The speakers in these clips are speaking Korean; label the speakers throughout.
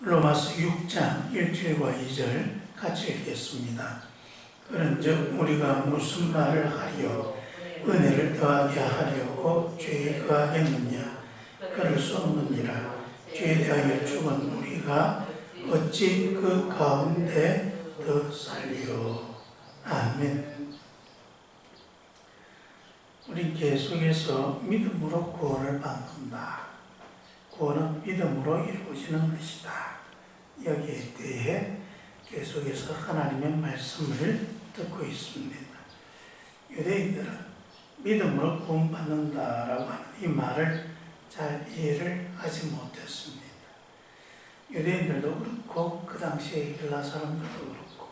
Speaker 1: 로마서 6장 1절과 2절 같이 읽겠습니다. 그런즉 우리가 무슨 말을 하리요? 은혜를 더하게 하려고 죄에 거하겠느냐? 그럴 수 없느니라. 죄에 대하여 죽은 우리가 어찌 그 가운데 더 살리요? 아멘. 우리 계속해서 믿음으로 구원을 받는다. 구원은 믿음으로 이루어지는 것이다. 여기에 대해 계속해서 하나님의 말씀을 듣고 있습니다. 유대인들은 믿음으로 구원받는다라고 하는 이 말을 잘 이해를 하지 못했습니다. 유대인들도 그렇고 그 당시에 헬라 사람들도 그렇고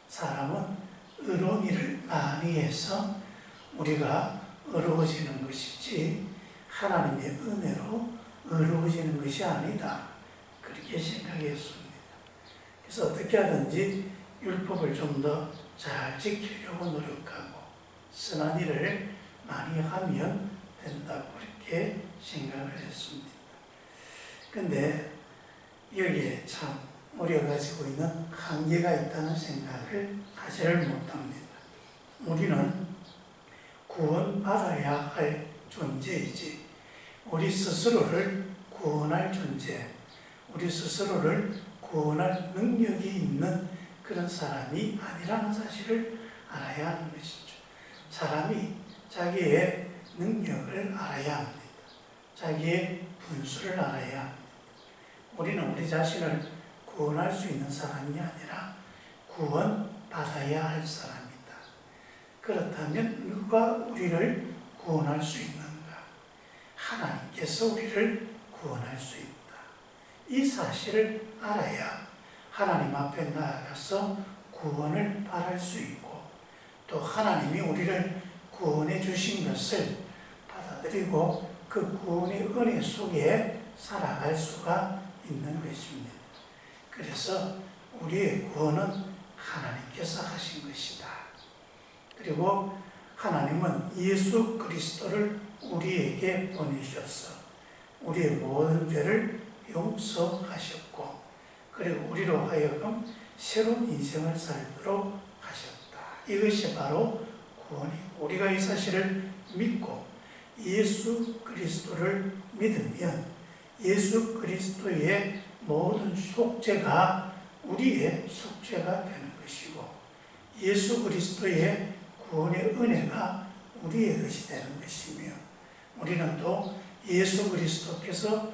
Speaker 1: 사람은 의로운 일을 많이 해서 우리가 의로워지는 것이지 하나님의 은혜로 의로워지는 것이 아니다. 그렇게 생각했습니다. 그래서 어떻게 하든지 율법을 좀 더 잘 지키려고 노력하고 선한 일을 많이 하면 된다고 그렇게 생각을 했습니다. 그런데 여기에 참 우리가 가지고 있는 한계가 있다는 생각을 하지를 못합니다. 우리는 구원받아야 할 존재이지 우리 스스로를 구원할 존재, 우리 스스로를 구원할 능력이 있는 그런 사람이 아니라는 사실을 알아야 하는 것이죠. 사람이 자기의 능력을 알아야 합니다. 자기의 분수를 알아야 합니다. 우리는 우리 자신을 구원할 수 있는 사람이 아니라 구원받아야 할 사람이다. 그렇다면 누가 우리를 구원할 수 있는가? 하나님께서 우리를 구원할 수 있다. 이 사실을 알아야 하나님 앞에 나아가서 구원을 바랄 수 있고 또 하나님이 우리를 구원해 주신 것을 받아들이고 그 구원의 은혜 속에 살아갈 수가 있는 것입니다. 그래서 우리의 구원은 하나님께서 하신 것이다. 그리고 하나님은 예수 그리스도를 우리에게 보내셔서 우리의 모든 죄를 용서하셨고 그리고 우리로 하여금 새로운 인생을 살도록 하셨다. 이것이 바로 구원이고 우리가 이 사실을 믿고 예수 그리스도를 믿으면 예수 그리스도의 모든 속죄가 우리의 속죄가 되는 것이고 예수 그리스도의 구원의 은혜가 우리의 것이 되는 것이며 우리는 또 예수 그리스도께서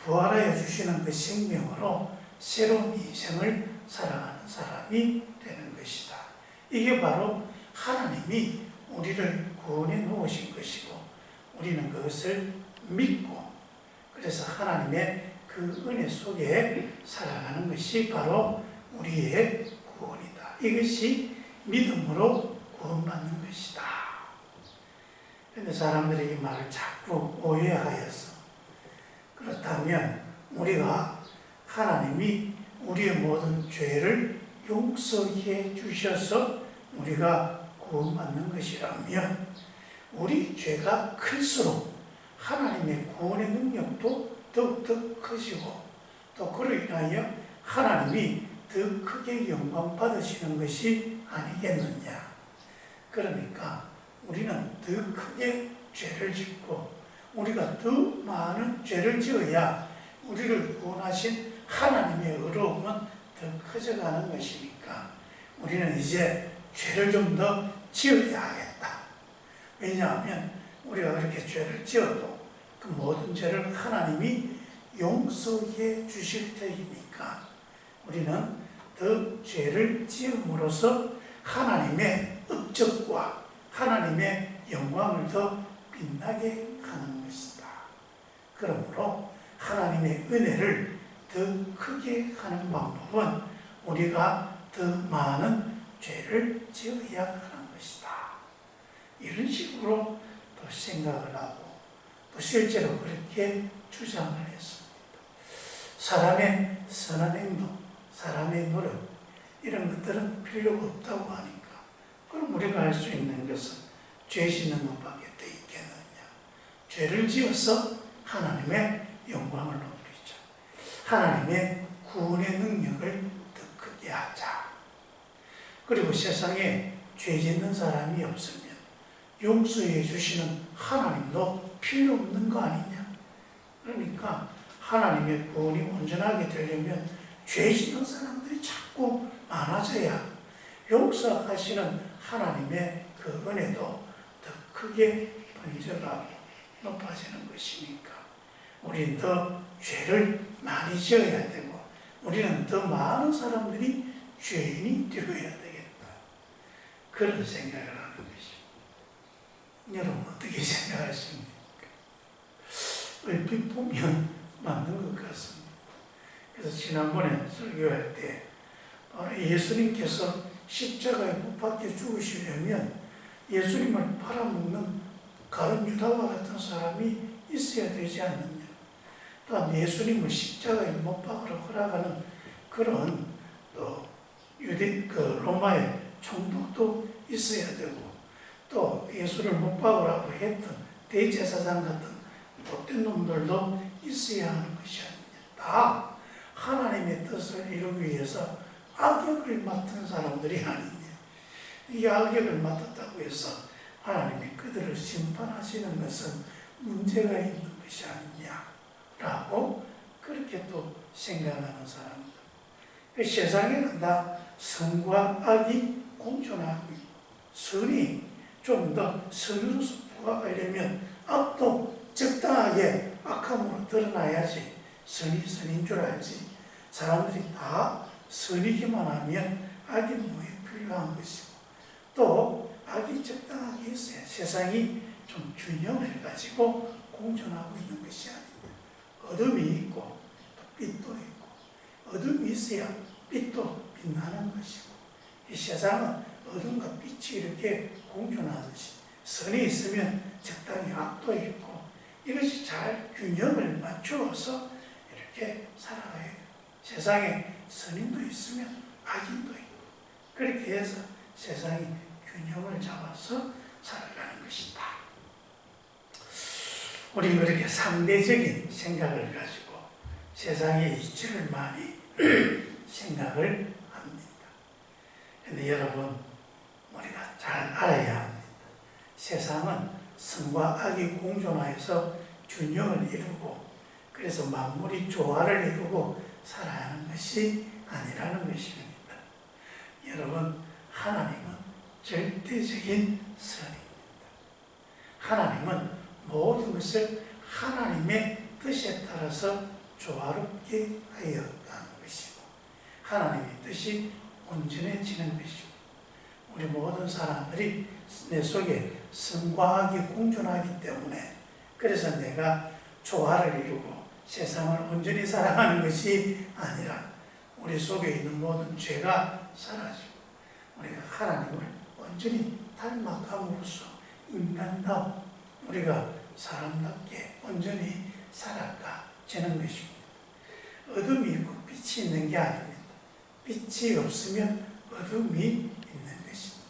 Speaker 1: 부활하여 주시는 그 생명으로 새로운 인생을 살아가는 사람이 되는 것이다. 이게 바로 하나님이 우리를 구원해 놓으신 것이고 우리는 그것을 믿고 그래서 하나님의 그 은혜 속에 살아가는 것이 바로 우리의 구원이다. 이것이 믿음으로 구원받는 것이다. 그런데 사람들이 이 말을 자꾸 오해하여서 그렇다면 우리가 하나님이 우리의 모든 죄를 용서해 주셔서 우리가 구원받는 것이라면 우리 죄가 클수록 하나님의 구원의 능력도 더욱더 커지고 또 그로 인하여 하나님이 더 크게 영광 받으시는 것이 아니겠느냐. 그러니까 우리는 더 크게 죄를 짓고 우리가 더 많은 죄를 지어야 우리를 구원하신 하나님의 의로움은 더 커져가는 것이니까 우리는 이제 죄를 좀 더 지어야 하겠다. 왜냐하면 우리가 그렇게 죄를 지어도 그 모든 죄를 하나님이 용서해 주실 테니까 우리는 더 죄를 지음으로써 하나님의 업적과 하나님의 영광을 더 빛나게 하는 것이다. 그러므로 하나님의 은혜를 더 크게 하는 방법은 우리가 더 많은 죄를 지어야 하는 것이다. 이런 식으로 또 생각을 하고 또 실제로 그렇게 주장을 했습니다. 사람의 선한 행동, 사람의 노력 이런 것들은 필요가 없다고 하니까 그럼 우리가 할 수 있는 것은 죄 짓는 것밖에 더 있겠느냐. 죄를 지어서 하나님의 영광을 높이자. 하나님의 구원의 능력을 더 크게 하자. 그리고 세상에 죄 짓는 사람이 없으면 용서해 주시는 하나님도 필요 없는 거 아니냐. 그러니까 하나님의 구원이 온전하게 되려면 죄 짓는 사람들이 자꾸 많아져야 용서하시는 하나님의 그 은혜도 더 크게 번져가고 높아지는 것이니까 우리는 더 죄를 많이 지어야 되고 우리는 더 많은 사람들이 죄인이 되어야 되겠다. 그런 생각을 하는 것입니다. 여러분 어떻게 생각하십니까? 얼핏 보면 맞는 것 같습니다. 그래서 지난번에 설교할 때 바로 예수님께서 십자가에 못 박혀 죽으시려면 예수님을 팔아먹는 가룟 유다와 같은 사람이 있어야 되지 않느냐. 또한 예수님을 십자가에 못 박으러 허락하는 그런 또 로마의 총독도 있어야 되고 또 예수를 못 박으라고 했던 대제사장 같은 못된 놈들도 있어야 하는 것이 아니냐. 다 하나님의 뜻을 이루기 위해서 악역을 맡은 사람들이 아니냐. 이 악역을 맡았다고 해서 하나님이 그들을 심판하시는 것은 문제가 있는 것이 아니냐라고 그렇게 또 생각하는 사람들. 그 세상에는 다 선과 악이 공존하고 있고 선이 좀 더 선으로서 부각하려면 악도 적당하게 악함으로 드러나야지 선이 선인 줄 알지. 사람들이 다 선이기만 하면 악이 뭐에 필요한 것이고 또 악이 적당하게 있어야 세상이 좀 균형을 가지고 공존하고 있는 것이 아닙니다. 어둠이 있고 또 빛도 있고 어둠이 있어야 빛도 빛나는 것이고 이 세상은 어둠과 빛이 이렇게 공존하듯이 선이 있으면 적당히 악도 있고 이것이 잘 균형을 맞추어서 이렇게 살아가야 돼요. 세상에 선인도 있으면 악인도 있고 그렇게 해서 세상이 균형을 잡아서 살아가는 것이다. 우리는 그렇게 상대적인 생각을 가지고 세상의 이치를 많이 생각을 합니다. 그런데 여러분 우리가 잘 알아야 합니다. 세상은 선과 악이 공존하여서 균형을 이루고 그래서 만물이 조화를 이루고 살아야 하는 것이 아니라는 것입니다. 여러분 하나님은 절대적인 선입니다. 하나님은 모든 것을 하나님의 뜻에 따라서 조화롭게 하여 가는 것이고 하나님의 뜻이 온전해지는 것이고 우리 모든 사람들이 내 속에 선과 악이 공존하기 때문에 그래서 내가 조화를 이루고 세상을 온전히 살아가는 것이 아니라 우리 속에 있는 모든 죄가 사라지고 우리가 하나님을 온전히 닮아감으로써 인간다운 우리가 사람답게 온전히 살아가지는 것입니다. 어둠이 있고 빛이 있는 게 아닙니다. 빛이 없으면 어둠이 있는 것입니다.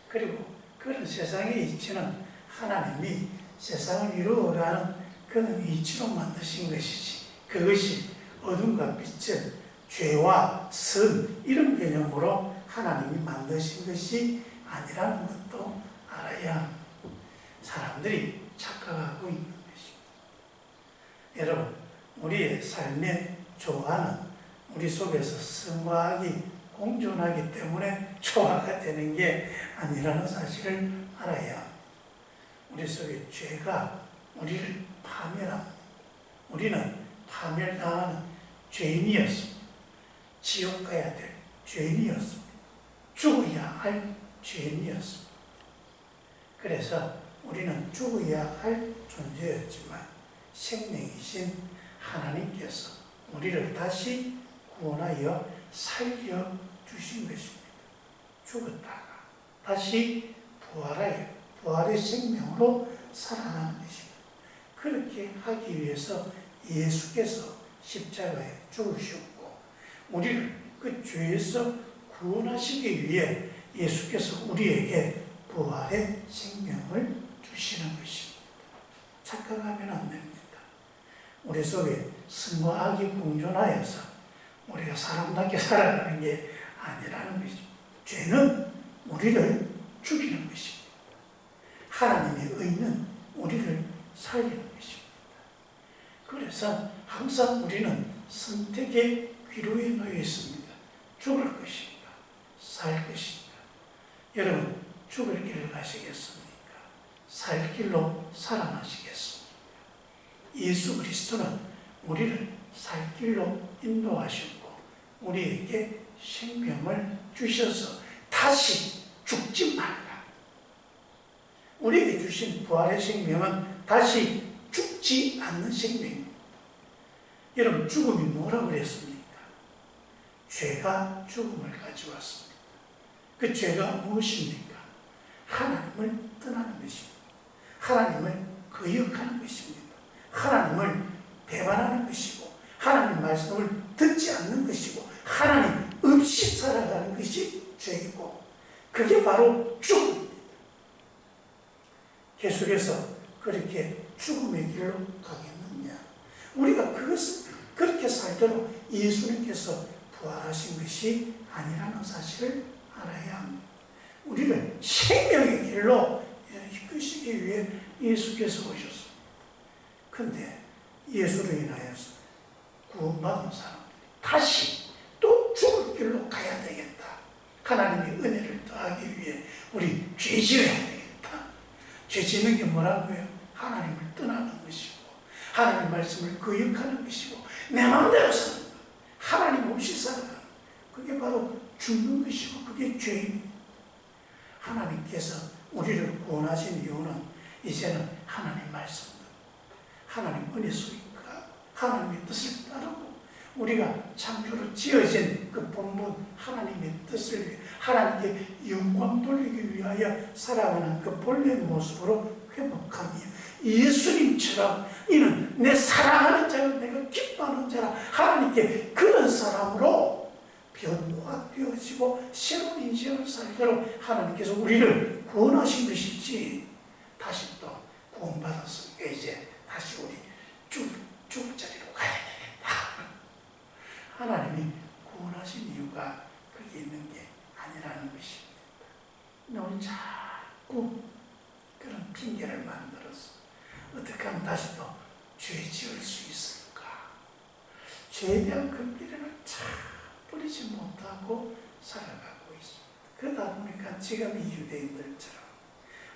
Speaker 1: 그리고 그런 세상의 이치는 하나님이 세상을 이루어가는 그런 이치로 만드신 것이지 그것이 어둠과 빛을 죄와 선 이런 개념으로 하나님이 만드신 것이 아니라는 것도 알아야 합니다. 사람들이 착각하고 있는 것입니다. 여러분 우리의 삶의 조화는 우리 속에서 선과 악이 공존하기 때문에 조화가 되는 게 아니라는 사실을 알아야 합니다. 우리 속에 죄가 우리를 파멸합니다. 우리는 파멸당하는 죄인이었습니다. 지옥 가야 될 죄인이었습니다. 죽어야 할 죄인이었습니다. 그래서 우리는 죽어야 할 존재였지만 생명이신 하나님께서 우리를 다시 구원하여 살려주신 것입니다. 죽었다가 다시 부활하여 부활의 생명으로 살아가는 것입니다. 그렇게 하기 위해서 예수께서 십자가에 죽으셨고 우리를 그 죄에서 구원하시기 위해 예수께서 우리에게 부활의 생명을 주시는 것입니다. 착각하면 안 됩니다. 우리 속에 선과 악이 공존하여서 우리가 사람답게 살아가는 게 아니라는 것입니다. 죄는 우리를 죽이는 것입니다. 하나님의 의는 우리를 살리는 것입니다. 그래서 항상 우리는 선택의 기로에 놓여 있습니다. 죽을 것인가, 살 것인가. 여러분, 죽을 길을 가시겠습니까? 살 길로 살아나시겠습니까? 예수 그리스도는 우리를 살 길로 인도하셨고 우리에게 생명을 주셔서 다시 죽지 말라. 우리에게 주신 부활의 생명은 다시 죽지 않는 생명입니다. 여러분, 죽음이 뭐라고 그랬습니까? 죄가 죽음을 가져왔습니다. 그 죄가 무엇입니까? 하나님을 떠나는 것입니다. 하나님을 거역하는 것입니다. 하나님을 배반하는 것이고 하나님 말씀을 듣지 않는 것이고 하나님 없이 살아가는 것이 죄이고 그게 바로 죽음입니다. 계속해서 그렇게 죽음의 길로 가겠느냐? 우리가 그것을 그렇게 살도록 예수님께서 부활하신 것이 아니라는 사실을 알아야 합니다. 우리를 생명의 길로 이끄시기 위해 예수께서 오셨습니다. 그런데 예수로 인하여서 구원받은 사람들이 다시 또 죽을 길로 가야 되겠다. 하나님의 은혜를 더하기 위해 우리 죄 지어야 되겠다. 죄 지는 게 뭐라고요? 하나님을 떠나는 것이고 하나님 말씀을 거역하는 것이고 내 마음대로 사는 것, 하나님 없이 살아가는 것, 그게 바로 죽는 것이고 그게 죄입니다. 하나님께서 우리를 구원하신 이유는 이제는 하나님 말씀, 하나님 은혜 속에 하나님의 뜻을 따르고 우리가 창조로 지어진 그 본분 하나님의 뜻을 위해 하나님께 영광 돌리기 위하여 살아가는 그 본래의 모습으로 회복하며 예수님처럼 이는 내 사랑하는 자요 내가 기뻐하는 자라 하나님께 그런 사람으로 변화가 되어지고 새로운 인생을 살도록 하나님께서 우리를 구원하신 것이지 다시 또 구원받았으니까 이제 다시 우리 죽을 자리로 가야 되겠다. 하나님이 구원하신 이유가 거기 있는 게 아니라는 것입니다. 우리 자꾸 그런 핑계를 만들어서 어떻게 하면 다시 또 죄 지을 수 있을까? 죄에 대한 근기를 잘 버리지 못하고 살아가고 있습니다. 그러다 보니까 지금 이 유대인들처럼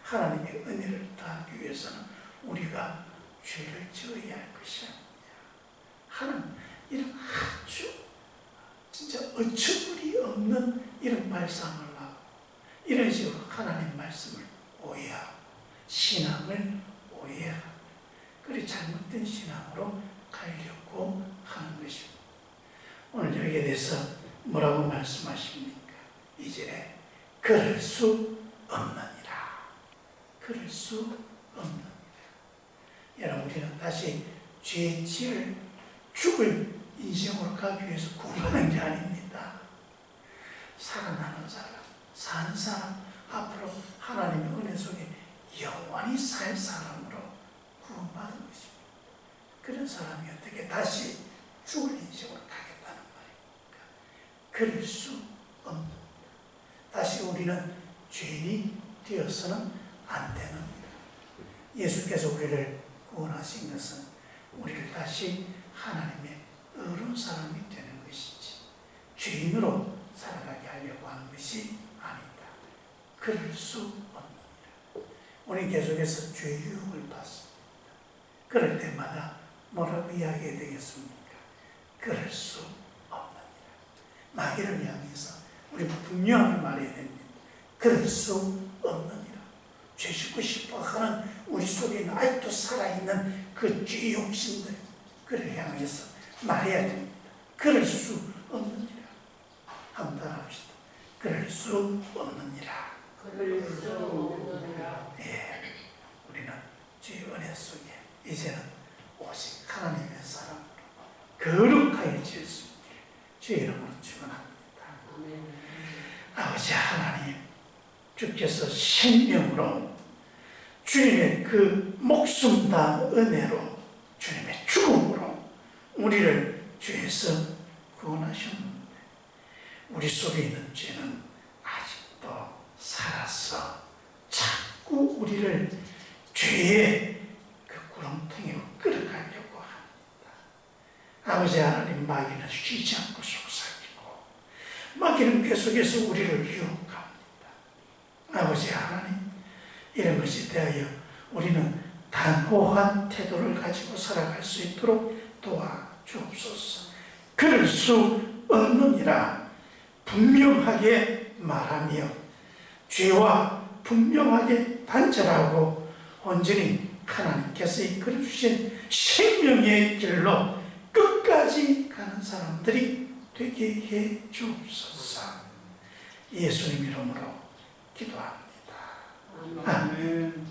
Speaker 1: 하나님의 은혜를 더하기 위해서는 우리가 죄를 지어야 할 것이 아니냐. 하나님 이런 아주 진짜 어처구니 없는 이런 발상을 하고 이런 식으로 하나님 말씀을 오해하고 신앙을 오해하고 그리 잘못된 신앙으로 가려고 하는 것입니다. 오늘 여기에 대해서 뭐라고 말씀하십니까? 2절에 그럴 수 없느니라. 그럴 수 없느니라. 여러분, 우리는 다시 죄 지을 죽을 인생으로 가기 위해서 구원하는 게 아닙니다. 살아나는 사람, 사는 사람, 앞으로 하나님의 은혜 속에 영원히 살 사람으로 구원받은 것입니다. 그런 사람이 어떻게 다시 죽을 인생으로 가겠다는 말입니까? 그럴 수 없습니다. 다시 우리는 죄인이 되어서는 안 되는 겁니다. 예수께서 우리를 구원하신 것은 우리를 다시 하나님의 의로운 사람이 되는 것이지 죄인으로 살아가게 하려고 하는 것이 아니다. 그럴 수 없느니라. 우리 계속해서 죄 유혹을 받습니다. 그럴 때마다 뭐라고 이야기해야 되겠습니까? 그럴 수 없느니라. 마귀를 향해서 우리 분명하게 말해야 됩니다. 그럴 수 없느니라. 죄 짓고 싶어 하는 우리 속에 있는 아직도 살아있는 그 죄 욕심들 그를 향해서 말해야 됩니다. 그럴 수 없느니라. 한번 따라합시다. 그럴 수 없느니라.
Speaker 2: 그럴 수 없느니라.
Speaker 1: 예, 우리는 주의 은혜 속에 이제는 오직 하나님의 사랑으로 거룩하여 지을 수 있기를 주의 이름으로 축원합니다. 아버지 하나님, 주께서 생명으로 주님의 그 목숨 다한 은혜로 주님의 죽음으로 우리를 죄에서 구원하셨는데 우리 속에 있는 죄는 아직도 살아서 자꾸 우리를 죄의 그 구렁텅이로 끌어가려고 합니다. 아버지 하나님, 마귀는 쉬지 않고 속삭이고 마귀는 계속해서 우리를 유혹합니다. 아버지 하나님, 이런 것에 대하여 우리는 단호한 태도를 가지고 살아갈 수 있도록 도와주옵소서. 그럴 수 없느니라 분명하게 말하며 죄와 분명하게 단절하고 온전히 하나님께서 이끌어 주신 생명의 길로 끝까지 가는 사람들이 되게 해 주옵소서. 예수님 이름으로 기도합니다. 아멘.